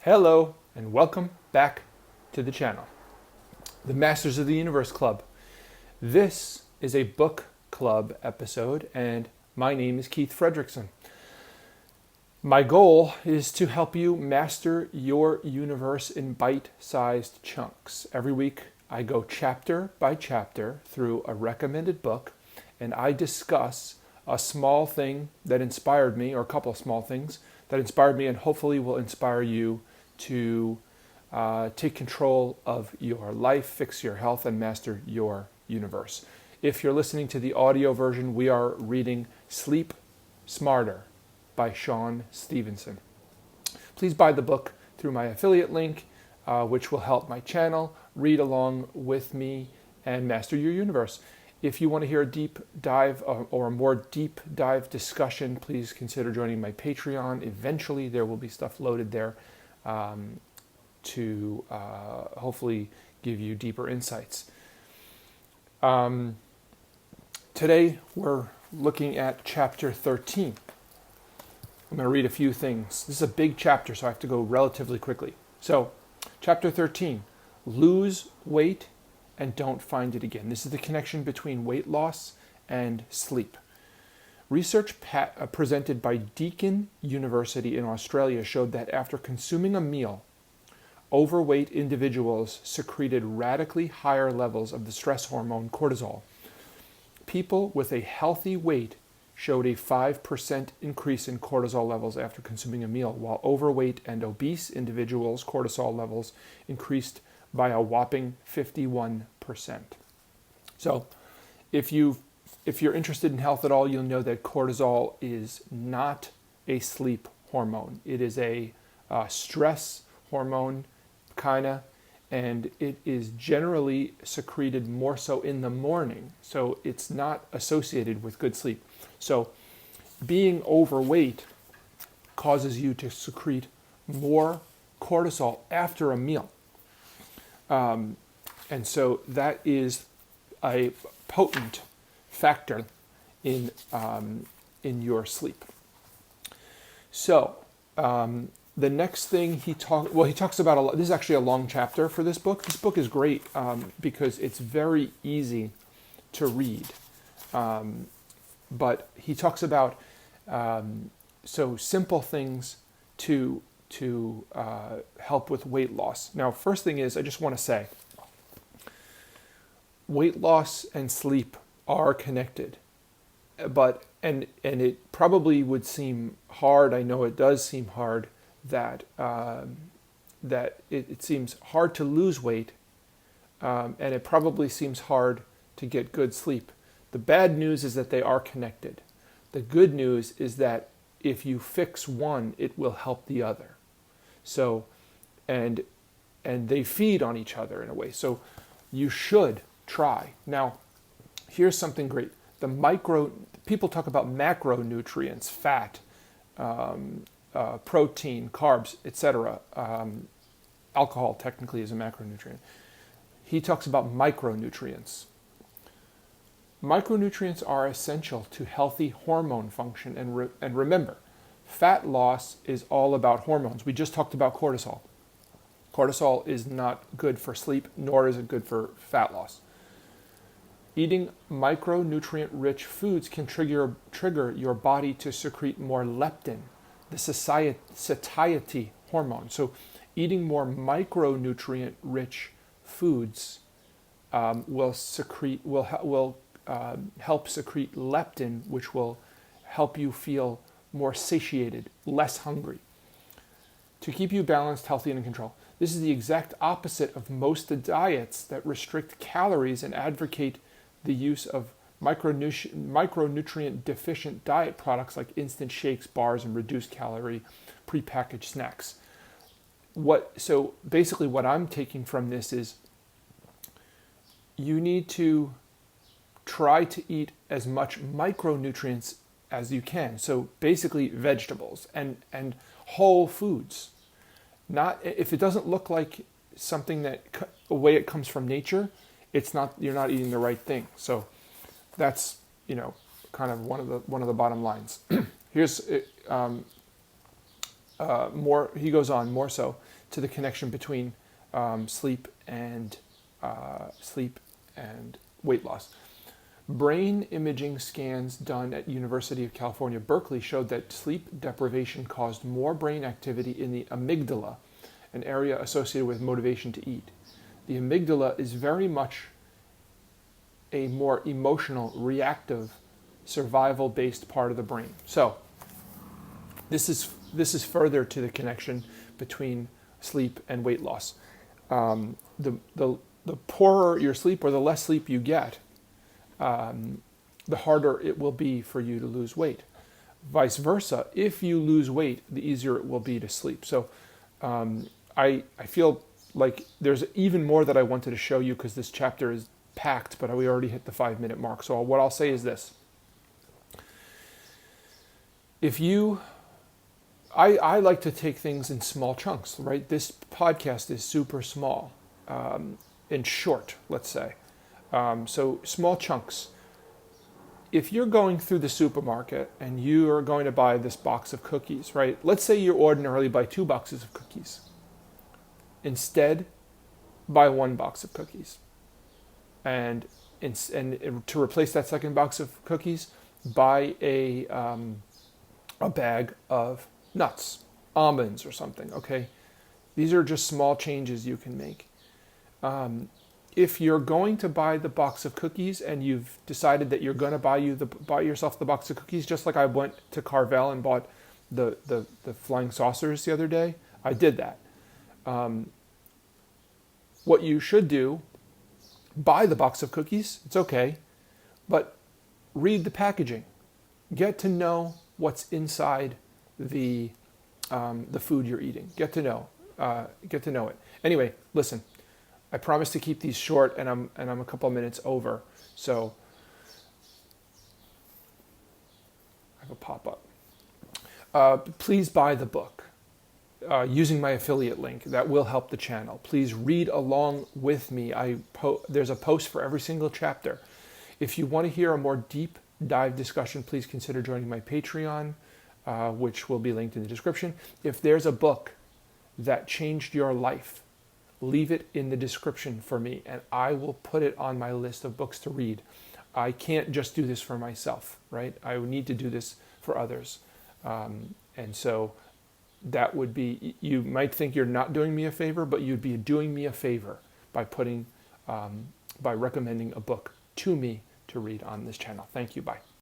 Hello and welcome back to the channel, the Masters of the Universe Club. This is a book club episode and my name is Keith Fredrickson. My goal is to help you master your universe in bite-sized chunks. Every week I go chapter by chapter through a recommended book and I discuss a small thing that inspired me, or a couple of small things that inspired me and hopefully will inspire you to take control of your life, fix your health, and master your universe. If you're listening to the audio version, we are reading Sleep Smarter by Shawn Stevenson. Please buy the book through my affiliate link, which will help my channel. Read along with me and master your universe. If you want to hear a deep dive or a more deep dive discussion, please consider joining my Patreon. Eventually, there will be stuff loaded there to hopefully give you deeper insights. Today, we're looking at chapter 13. I'm going to read a few things. This is a big chapter, so I have to go relatively quickly. So, chapter 13, lose weight and don't find it again. This is the connection between weight loss and sleep. Research presented by Deakin University in Australia showed that after consuming a meal, overweight individuals secreted radically higher levels of the stress hormone cortisol. People with a healthy weight showed a 5% increase in cortisol levels after consuming a meal, while overweight and obese individuals' cortisol levels increased by a whopping 51%. So if you're interested in health at all, you'll know that cortisol is not a sleep hormone. It is a stress hormone, and it is generally secreted more so in the morning. So it's not associated with good sleep. So being overweight causes you to secrete more cortisol after a meal. And so that is a potent factor in your sleep. So the next thing he talks about this is actually a long chapter for this book. This book is great because it's very easy to read. But he talks about simple things to help with weight loss. Now, first thing is, I just want to say, weight loss and sleep are connected. But and it probably would seem hard. I know it does seem hard that it seems hard to lose weight, and it probably seems hard to get good sleep. The bad news is that they are connected. The good news is that if you fix one, it will help the other. So, and they feed on each other in a way. So you should try. Now, here's something great. People talk about macronutrients, fat, protein, carbs, etc. Alcohol technically is a macronutrient. He talks about micronutrients. Micronutrients are essential to healthy hormone function. And remember, fat loss is all about hormones. We just talked about cortisol. Cortisol is not good for sleep, nor is it good for fat loss. Eating micronutrient-rich foods can trigger your body to secrete more leptin, the satiety hormone. So eating more micronutrient-rich foods will help secrete leptin, which will help you feel more satiated, less hungry, to keep you balanced, healthy, and in control. This is the exact opposite of most diets that restrict calories and advocate the use of micronutrient deficient diet products like instant shakes, bars, and reduced calorie prepackaged snacks. So basically what I'm taking from this is you need to try to eat as much micronutrients as you can. So basically vegetables and whole foods. Not if it doesn't look like something that a way it comes from nature, you're not eating the right thing. So that's kind of one of the bottom lines. Here's he goes on more so to the connection between sleep and weight loss. Brain imaging scans done at University of California, Berkeley showed that sleep deprivation caused more brain activity in the amygdala, an area associated with motivation to eat. The amygdala is very much a more emotional, reactive, survival-based part of the brain. So this is further to the connection between sleep and weight loss. The poorer your sleep or the less sleep you get, the harder it will be for you to lose weight. Vice versa, if you lose weight, the easier it will be to sleep. So I feel like there's even more that I wanted to show you because this chapter is packed, but we already hit the 5-minute mark. So what I'll say is this. I like to take things in small chunks, right? This podcast is super small and short, let's say. So small chunks. If you're going through the supermarket and you are going to buy this box of cookies, right? Let's say you ordinarily buy 2 boxes of cookies. Instead, buy 1 box of cookies. And to replace that second box of cookies, buy a bag of nuts, almonds or something, okay? These are just small changes you can make. If you're going to buy the box of cookies and you've decided that you're going to buy yourself the box of cookies, just like I went to Carvel and bought the flying saucers the other day, I did that. What you should do, buy the box of cookies, it's okay, but read the packaging. Get to know what's inside the food you're eating. Get to know it. Anyway, listen. I promise to keep these short, and I'm a couple minutes over. So I have a pop-up. Please buy the book using my affiliate link. That will help the channel. Please read along with me. There's a post for every single chapter. If you want to hear a more deep dive discussion, please consider joining my Patreon, which will be linked in the description. If there's a book that changed your life, leave it in the description for me, and I will put it on my list of books to read. I can't just do this for myself, right? I need to do this for others. And so that would be, you might think you're not doing me a favor, but you'd be doing me a favor by by recommending a book to me to read on this channel. Thank you. Bye.